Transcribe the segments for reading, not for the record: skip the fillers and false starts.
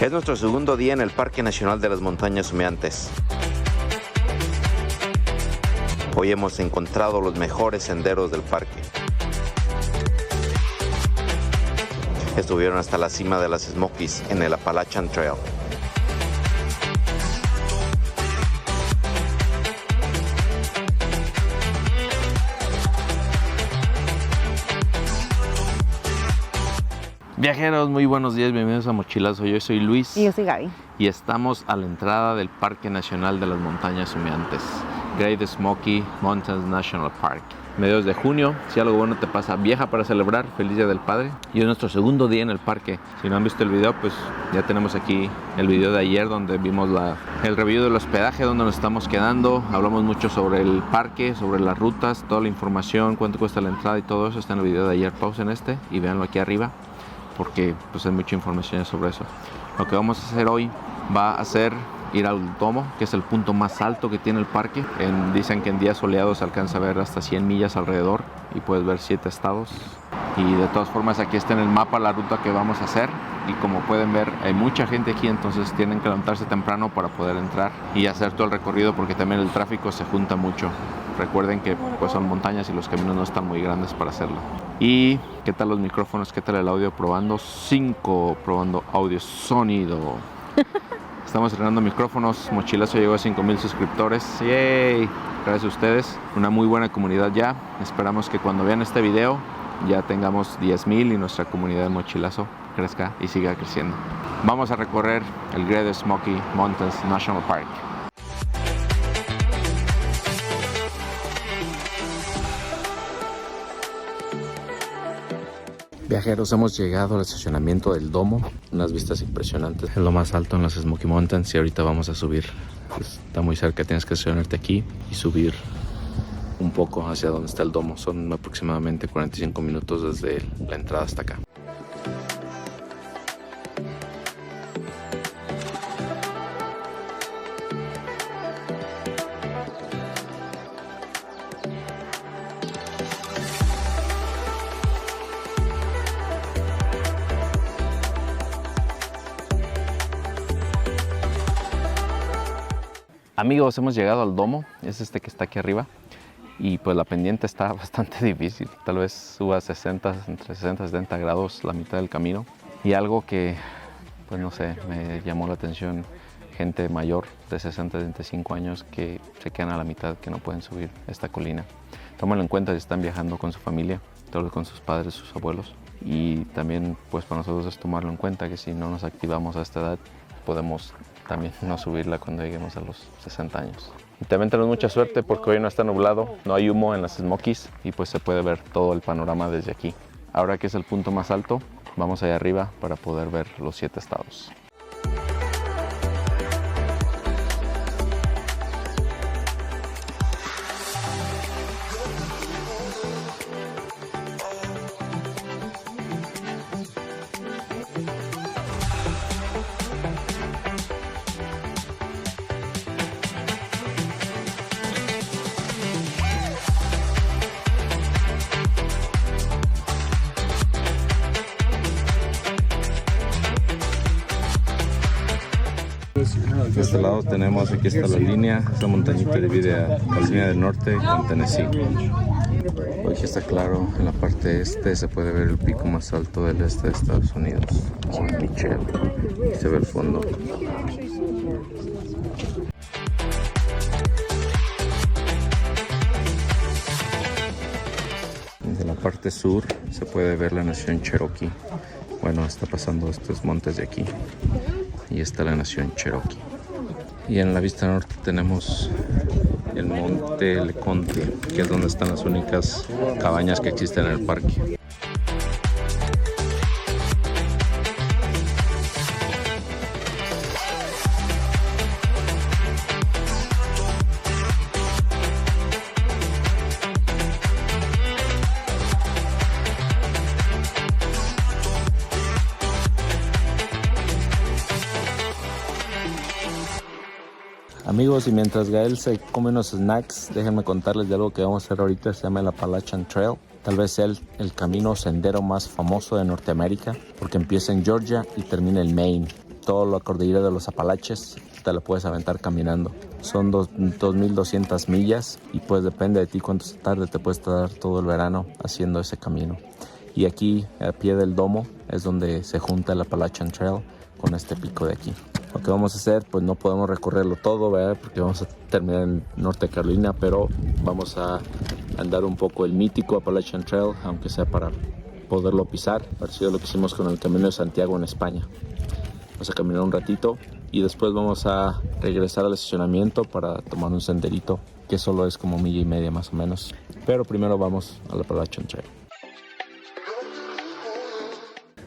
Es nuestro segundo día en el Parque Nacional de las Montañas Humeantes. Hoy hemos encontrado los mejores senderos del parque. Estuvieron hasta la cima de las Smokies en el Appalachian Trail. Viajeros, muy buenos días, bienvenidos a Mochilazo. Yo soy Luis. Y yo soy Gaby. Y estamos a la entrada del Parque Nacional de las Montañas Humeantes, Great Smoky Mountains National Park. Mediados de junio, si algo bueno te pasa, viaja para celebrar Feliz Día del Padre. Y es nuestro segundo día en el parque. Si no han visto el video, pues ya tenemos aquí el video de ayer donde vimos el review del hospedaje, donde nos estamos quedando. Hablamos mucho sobre el parque, sobre las rutas, toda la información, cuánto cuesta la entrada y todo eso está en el video de ayer. Pausen este y véanlo aquí arriba, porque pues hay mucha información sobre eso. Lo que vamos a hacer hoy va a ser ir al domo, que es el punto más alto que tiene el parque. Dicen que en días soleados se alcanza a ver hasta 100 millas alrededor y puedes ver 7 estados. Y de todas formas aquí está en el mapa la ruta que vamos a hacer. Y como pueden ver, hay mucha gente aquí, entonces tienen que levantarse temprano para poder entrar y hacer todo el recorrido, porque también el tráfico se junta mucho. Recuerden que pues son montañas y los caminos no están muy grandes para hacerlo. ¿Y qué tal los micrófonos? ¿Qué tal el audio? Probando 5, probando audio, sonido. Estamos estrenando micrófonos. Mochilazo llegó a 5,000 suscriptores. ¡Yay! Gracias a ustedes. Una muy buena comunidad ya. Esperamos que cuando vean este video ya tengamos 10,000 y nuestra comunidad de Mochilazo crezca y siga creciendo. Vamos a recorrer el Great Smoky Mountains National Park. Viajeros, hemos llegado al estacionamiento del domo. Unas vistas impresionantes. Es lo más alto en las Smoky Mountains y ahorita vamos a subir. Está muy cerca, tienes que estacionarte aquí y subir un poco hacia donde está el domo. Son aproximadamente 45 minutos desde la entrada hasta acá. Amigos, hemos llegado al domo, es este que está aquí arriba, y pues la pendiente está bastante difícil. Tal vez suba entre 60 y 70 grados la mitad del camino. Y algo que, pues no sé, me llamó la atención, gente mayor de 60 a 65 años que se quedan a la mitad, que no pueden subir esta colina. Tómenlo en cuenta si están viajando con su familia, tal vez con sus padres, sus abuelos. Y también pues para nosotros es tomarlo en cuenta que si no nos activamos a esta edad, podemos también no subirla cuando lleguemos a los 60 años. Y también tenemos mucha suerte porque hoy no está nublado, no hay humo en las Smokies y pues se puede ver todo el panorama desde aquí. Ahora que es el punto más alto, vamos allá arriba para poder ver los 7 estados. De este lado tenemos, aquí está la línea, esta montañita divide a la línea del norte con Tennessee. Aquí está claro, en la parte este se puede ver el pico más alto del este de Estados Unidos, Mount Mitchell. Aquí se ve el fondo. Desde la parte sur se puede ver la nación Cherokee. Bueno, está pasando estos montes de aquí. Y está la nación Cherokee. Y en la vista norte tenemos el monte Leconte, que es donde están las únicas cabañas que existen en el parque. Amigos, y mientras Gael se come unos snacks, déjenme contarles de algo que vamos a hacer ahorita. Se llama el Appalachian Trail. Tal vez sea el camino sendero más famoso de Norteamérica, porque empieza en Georgia y termina en Maine. toda la cordillera de los Apalaches te la puedes aventar caminando. Son 2.200 millas y pues depende de ti cuánto se tarde, te puedes tardar todo el verano haciendo ese camino. Y aquí, a pie del domo, es donde se junta el Appalachian Trail con este pico de aquí. Lo que vamos a hacer, pues no podemos recorrerlo todo, ¿verdad? Porque vamos a terminar en Norte Carolina, pero vamos a andar un poco el mítico Appalachian Trail, aunque sea para poderlo pisar, parecido a lo que hicimos con el Camino de Santiago en España. Vamos a caminar un ratito y después vamos a regresar al estacionamiento para tomar un senderito, que solo es como 1.5 millas más o menos. Pero primero vamos al Appalachian Trail.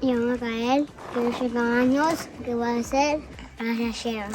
Yo me Gael, tengo 5 años, que voy a hacer ranchero.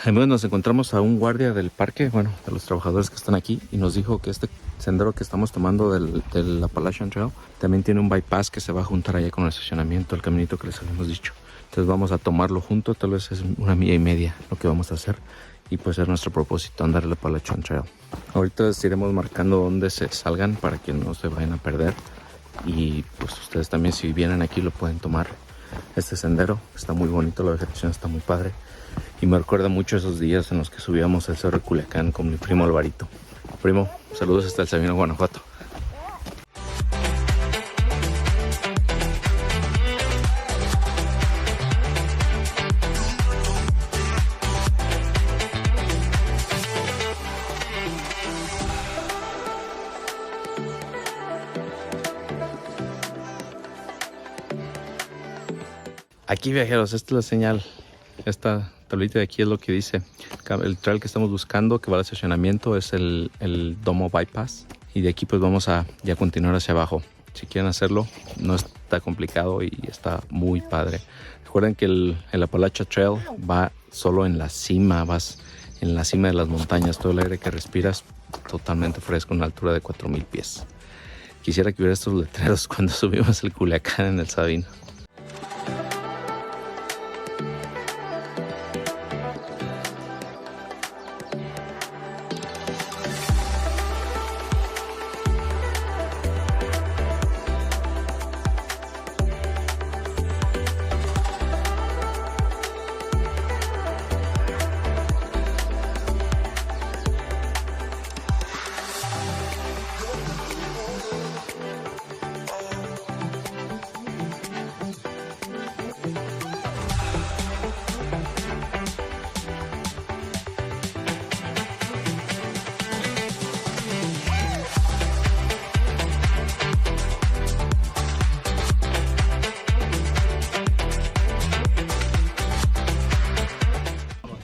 Amigos, nos encontramos a un guardia del parque, bueno, de los trabajadores que están aquí, y nos dijo que este sendero que estamos tomando del Appalachian Trail también tiene un bypass que se va a juntar allá con el estacionamiento, el caminito que les habíamos dicho. Entonces vamos a tomarlo junto, tal vez es 1.5 millas lo que vamos a hacer, y pues es nuestro propósito andar el Appalachian Trail. Ahorita les iremos marcando dónde se salgan para que no se vayan a perder, y pues ustedes también si vienen aquí lo pueden tomar. Este sendero está muy bonito, la vegetación está muy padre. Y me recuerda mucho esos días en los que subíamos el Cerro de Culiacán con mi primo Alvarito. Primo, saludos hasta el Sabino, Guanajuato. Aquí, viajeros, esta es la señal. Esta tablita de aquí es lo que dice. El trail que estamos buscando, que va al estacionamiento, es el Domo Bypass. Y de aquí pues vamos a ya continuar hacia abajo. Si quieren hacerlo, no está complicado y está muy padre. Recuerden que el Appalachian Trail va solo en la cima, vas en la cima de las montañas. Todo el aire que respiras totalmente fresco, una altura de 4.000 pies. Quisiera que hubiera estos letreros cuando subimos el Culiacán en el Sabino.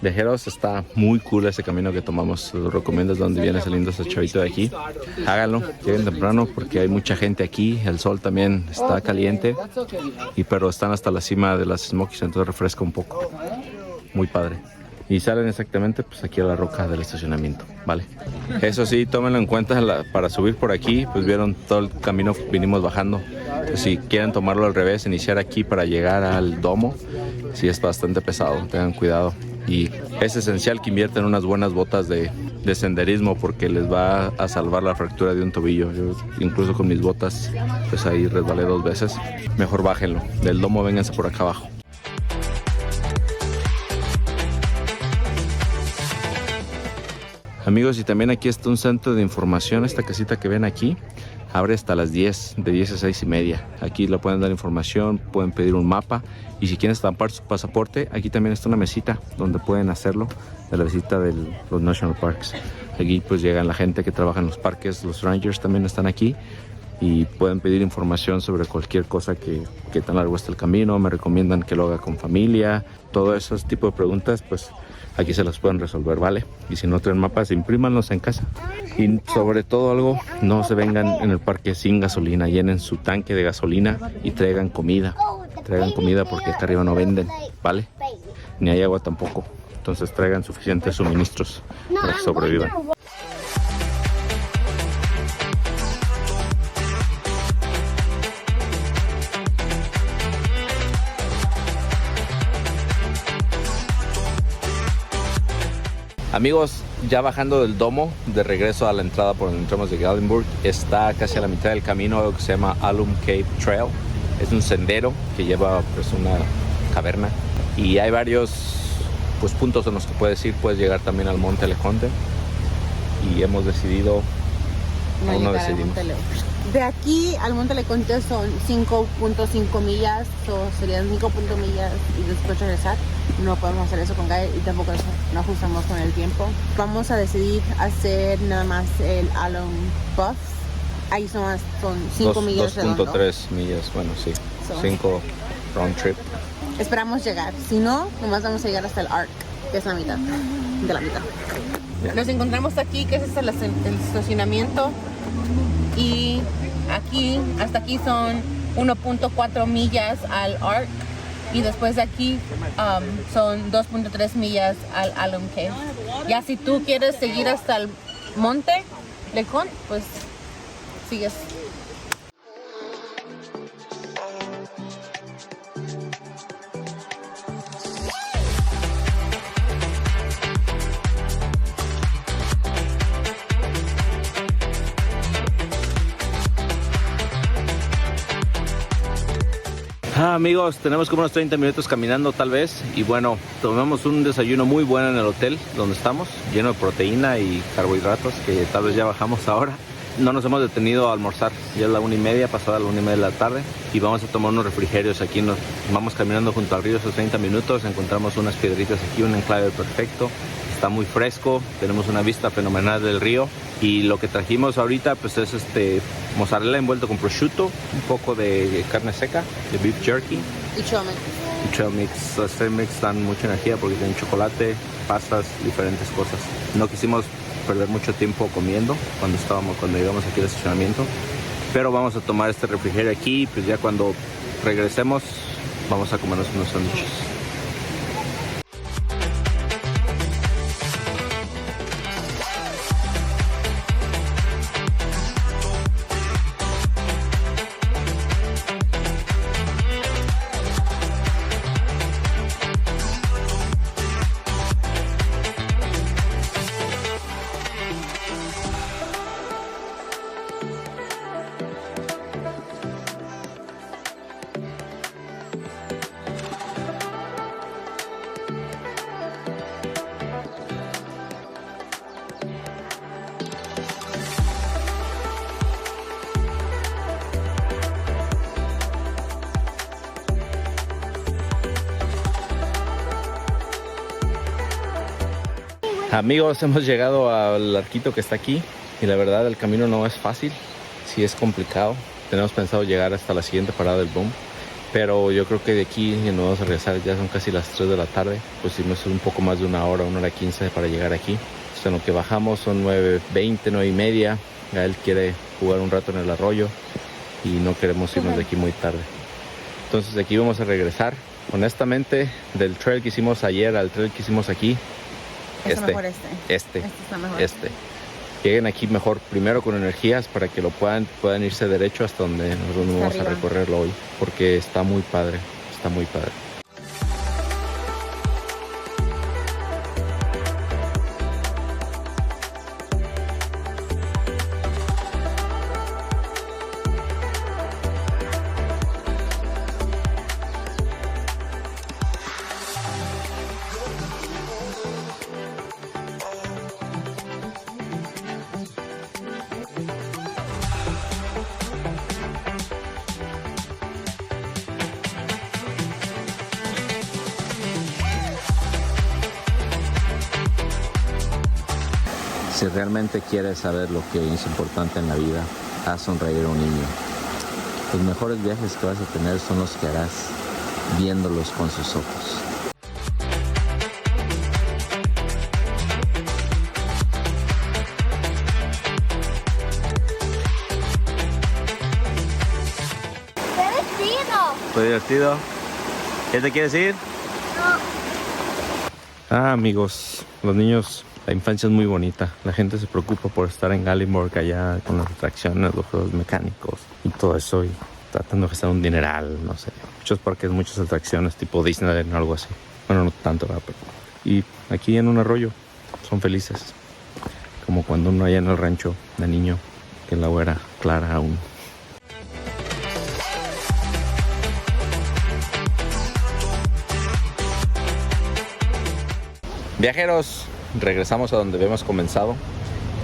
Viajeros, está muy cool ese camino que tomamos. Lo recomiendo, es donde viene saliendo ese chavito de aquí. Háganlo, lleguen temprano porque hay mucha gente aquí. El sol también está caliente, pero están hasta la cima de las Smokies, entonces refresca un poco. Muy padre. Y salen exactamente pues aquí a la roca del estacionamiento, ¿vale? Eso sí, tómenlo en cuenta para subir por aquí, pues vieron todo el camino, vinimos bajando. Entonces, si quieren tomarlo al revés, iniciar aquí para llegar al domo, sí es bastante pesado, tengan cuidado. Y es esencial que inviertan unas buenas botas de senderismo porque les va a salvar la fractura de un tobillo. Yo incluso con mis botas, pues ahí resbalé 2 veces. Mejor bájenlo. Del domo vénganse por acá abajo. Amigos, y también aquí está un centro de información. Esta casita que ven aquí abre hasta las 10, de 10 a 6 y media. Aquí le pueden dar información, pueden pedir un mapa. Y si quieren estampar su pasaporte, aquí también está una mesita donde pueden hacerlo de la visita de los National Parks. Aquí pues llegan la gente que trabaja en los parques, los rangers también están aquí y pueden pedir información sobre cualquier cosa que tan largo está el camino. Me recomiendan que lo haga con familia. Todo ese tipo de preguntas pues aquí se las pueden resolver, ¿vale? Y si no traen mapas, imprímanlos en casa. Y sobre todo algo, no se vengan en el parque sin gasolina. Llenen su tanque de gasolina y traigan comida. Traigan comida porque acá arriba no venden, ¿vale? Ni hay agua tampoco. Entonces traigan suficientes suministros para que sobrevivan. Amigos, ya bajando del domo, de regreso a la entrada por donde entramos de Gatlinburg, está casi a la mitad del camino algo que se llama Alum Cave Trail. Es un sendero que lleva pues una caverna y hay varios pues puntos en los que puedes ir. Puedes llegar también al Monte Leconte y hemos decidido, aún no decidimos. De aquí al Monte Leconte son 5.5 millas, o serían 5 millas y después regresar. No podemos hacer eso con Gael y tampoco no ajustamos con el tiempo. Vamos a decidir hacer nada más el Alum Bus. Ahí son 5 millas. 2.3 millas, bueno, sí. 5 round trip. Esperamos llegar. Si no, nomás vamos a llegar hasta el Arc, que es la mitad de la mitad. Yeah. Nos encontramos aquí, que es el estacionamiento. Y aquí, hasta aquí son 1.4 millas al Arc. Y después de aquí son 2.3 millas al Alum Cave. Ya si tú quieres seguir hasta el Monte Leconte, pues sigues. Amigos, tenemos como unos 30 minutos caminando tal vez. Y bueno, tomamos un desayuno muy bueno en el hotel donde estamos, lleno de proteína y carbohidratos que tal vez ya bajamos ahora. No nos hemos detenido a almorzar, ya es la 1:30, pasada la 1:30 de la tarde. Y vamos a tomar unos refrigerios aquí. Nos vamos caminando junto al río esos 30 minutos, encontramos unas piedritas aquí, un enclave perfecto. Está muy fresco, tenemos una vista fenomenal del río. Y lo que trajimos ahorita pues es mozzarella envuelto con prosciutto, un poco de carne seca, de beef jerky. Y trail mix. Y trail mix. Los trail mix dan mucha energía porque tienen chocolate, pastas, diferentes cosas. No quisimos perder mucho tiempo comiendo cuando llegamos aquí al estacionamiento. Pero vamos a tomar este refrigerio aquí, pues ya cuando regresemos vamos a comernos unos sándwiches. Amigos, hemos llegado al arquito que está aquí y la verdad el camino no es fácil, sí es complicado. Tenemos pensado llegar hasta la siguiente parada del boom, pero yo creo que de aquí nos vamos a regresar, ya son casi las 3 de la tarde, pues si no es un poco más de 1 hora 15 para llegar aquí. Entonces, en lo que bajamos son 9:20, 9:30, Gael quiere jugar un rato en el arroyo y no queremos irnos de aquí muy tarde. Entonces de aquí vamos a regresar. Honestamente, del trail que hicimos ayer al trail que hicimos aquí, Este está mejor. Lleguen aquí mejor primero con energías para que puedan irse derecho hasta donde nosotros vamos arriba a recorrerlo hoy, porque está muy padre, está muy padre. Si realmente quieres saber lo que es importante en la vida, haz sonreír a un niño. Los mejores viajes que vas a tener son los que harás viéndolos con sus ojos. ¿Fue divertido? ¿Qué te quieres ir? No. Amigos, los niños... La infancia es muy bonita. La gente se preocupa por estar en Gatlinburg allá con las atracciones, los juegos mecánicos y todo eso. Y tratando de gastar un dineral, no sé. Muchos parques, muchas atracciones tipo Disneyland o algo así. Bueno, no tanto, ¿verdad? Pero... Y aquí en un arroyo, son felices. Como cuando uno allá en el rancho de niño, que el agua era clara aún. Viajeros, regresamos a donde habíamos comenzado.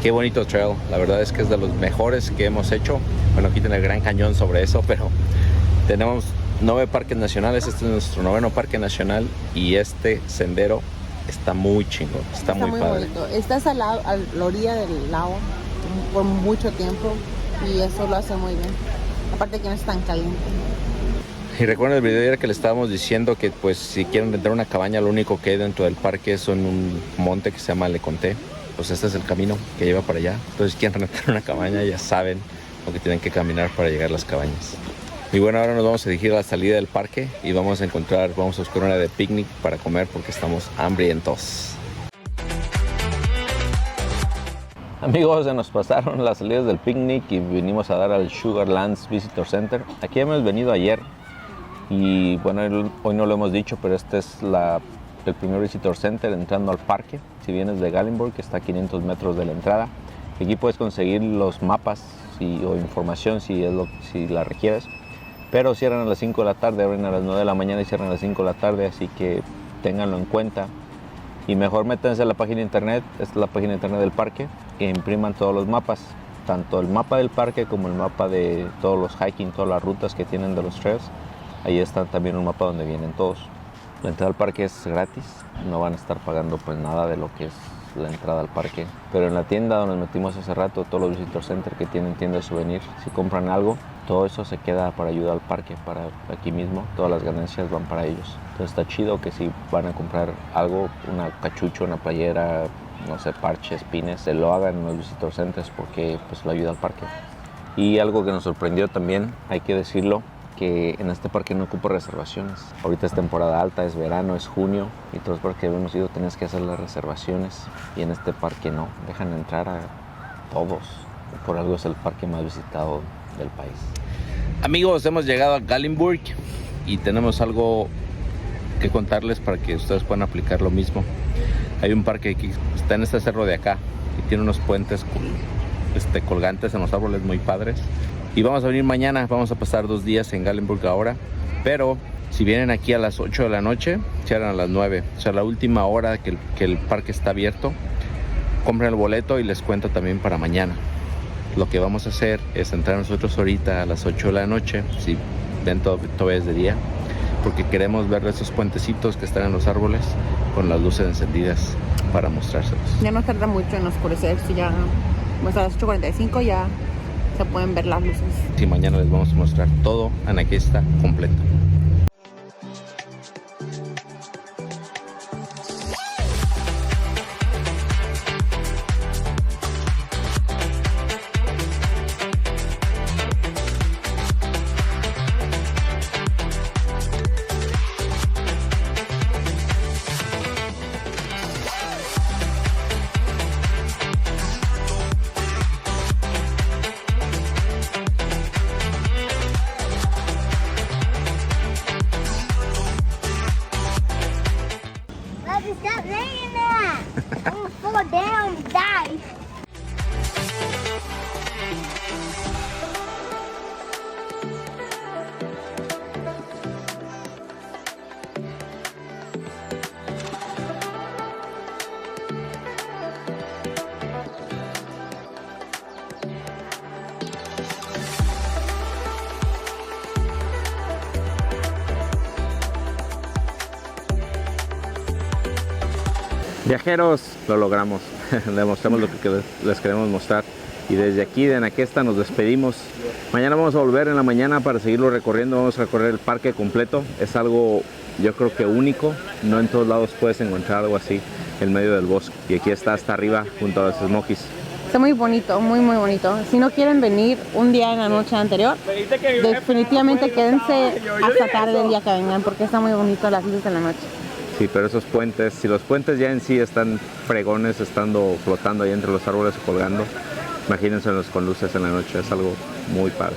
Qué bonito trail, la verdad es que es de los mejores que hemos hecho. Bueno, aquí tiene el Gran Cañón sobre eso, pero tenemos 9 parques nacionales. Este es nuestro 9º parque nacional y este sendero está muy chingón, está muy padre. Bonito. Estás a la orilla del lago por mucho tiempo y eso lo hace muy bien. Aparte que no es tan caliente. Y recuerden el video de ayer que le estábamos diciendo que pues si quieren rentar una cabaña, lo único que hay dentro del parque es un monte que se llama Le Conté. Pues este es el camino que lleva para allá. Entonces si quieren rentar una cabaña ya saben lo que tienen que caminar para llegar a las cabañas. Y bueno, ahora nos vamos a dirigir a la salida del parque y vamos a buscar una área de picnic para comer porque estamos hambrientos. Amigos, se nos pasaron las salidas del picnic y vinimos a dar al Sugarlands Visitor Center. Aquí hemos venido ayer y bueno, hoy no lo hemos dicho, pero este es el primer Visitor Center entrando al parque. Si vienes de Gatlinburg, que está a 500 metros de la entrada, aquí puedes conseguir los mapas o información si la requieres. Pero cierran a las 5 de la tarde, abren a las 9 de la mañana y cierran a las 5 de la tarde, así que ténganlo en cuenta. Y mejor métanse a la página de internet, esta es la página de internet del parque, e impriman todos los mapas, tanto el mapa del parque como el mapa de todos los hiking, todas las rutas que tienen de los trails. Ahí está también un mapa donde vienen todos. La entrada al parque es gratis, no van a estar pagando pues nada de lo que es la entrada al parque. Pero en la tienda donde nos metimos hace rato, todos los Visitor Center que tienen tienda de souvenir, si compran algo, todo eso se queda para ayudar al parque, para aquí mismo, todas las ganancias van para ellos. Entonces está chido que si van a comprar algo, una cachucha, una playera, no sé, parches, pines, se lo hagan en los Visitor Centers porque pues lo ayuda al parque. Y algo que nos sorprendió también, hay que decirlo, que en este parque no ocupa reservaciones. Ahorita es temporada alta, es verano, es junio y todos los parques que hemos ido tienes que hacer las reservaciones y en este parque no, dejan entrar a todos. Por algo es el parque más visitado del país. Amigos, hemos llegado a Gatlinburg y tenemos algo que contarles para que ustedes puedan aplicar lo mismo. Hay un parque que está en este cerro de acá y tiene unos puentes colgantes en los árboles muy padres. Y vamos a venir mañana, vamos a pasar 2 días en Gatlinburg ahora. Pero si vienen aquí a las 8 de la noche, cierran a las 9. O sea, la última hora que el parque está abierto, compren el boleto y les cuento también para mañana. Lo que vamos a hacer es entrar nosotros ahorita a las 8 de la noche, si ven todavía es de día, porque queremos ver esos puentecitos que están en los árboles con las luces encendidas para mostrárselos. Ya no tarda mucho en oscurecer, si ya pues a las 8:45 ya se pueden ver las luces. Sí, mañana les vamos a mostrar todo en aquí está completo. Stop laying there. I'm gonna fall down and die. Viajeros, lo logramos. Les mostramos lo que les queremos mostrar. Y desde aquí, de Anaquesta, nos despedimos. Mañana vamos a volver en la mañana para seguirlo recorriendo. Vamos a recorrer el parque completo. Es algo, yo creo que único. No en todos lados puedes encontrar algo así en medio del bosque. Y aquí está hasta arriba, junto a los Smokies. Está muy bonito, muy muy bonito. Si no quieren venir un día en la noche anterior, definitivamente quédense hasta tarde el día que vengan, porque está muy bonito las luces de la noche. Sí, pero esos puentes, si los puentes ya en sí están fregones, estando flotando ahí entre los árboles o colgando, imagínense con luces en la noche, es algo muy padre.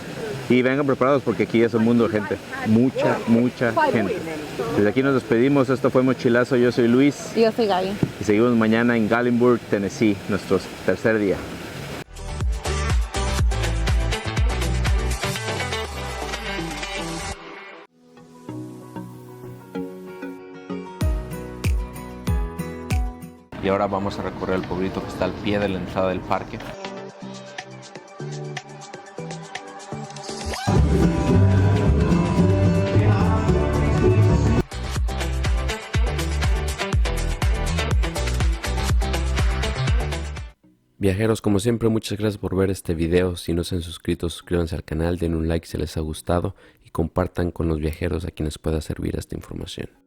Y vengan preparados porque aquí es un mundo de gente. Mucha gente. Desde aquí nos despedimos. Esto fue Mochilazo. Yo soy Luis. Y yo soy Gaby. Y seguimos mañana en Gallenburg, Tennessee, nuestro tercer día. Y ahora vamos a recorrer el pueblito que está al pie de la entrada del parque. Viajeros, como siempre, muchas gracias por ver este video. Si no se han suscrito, suscríbanse al canal, den un like si les ha gustado y compartan con los viajeros a quienes pueda servir esta información.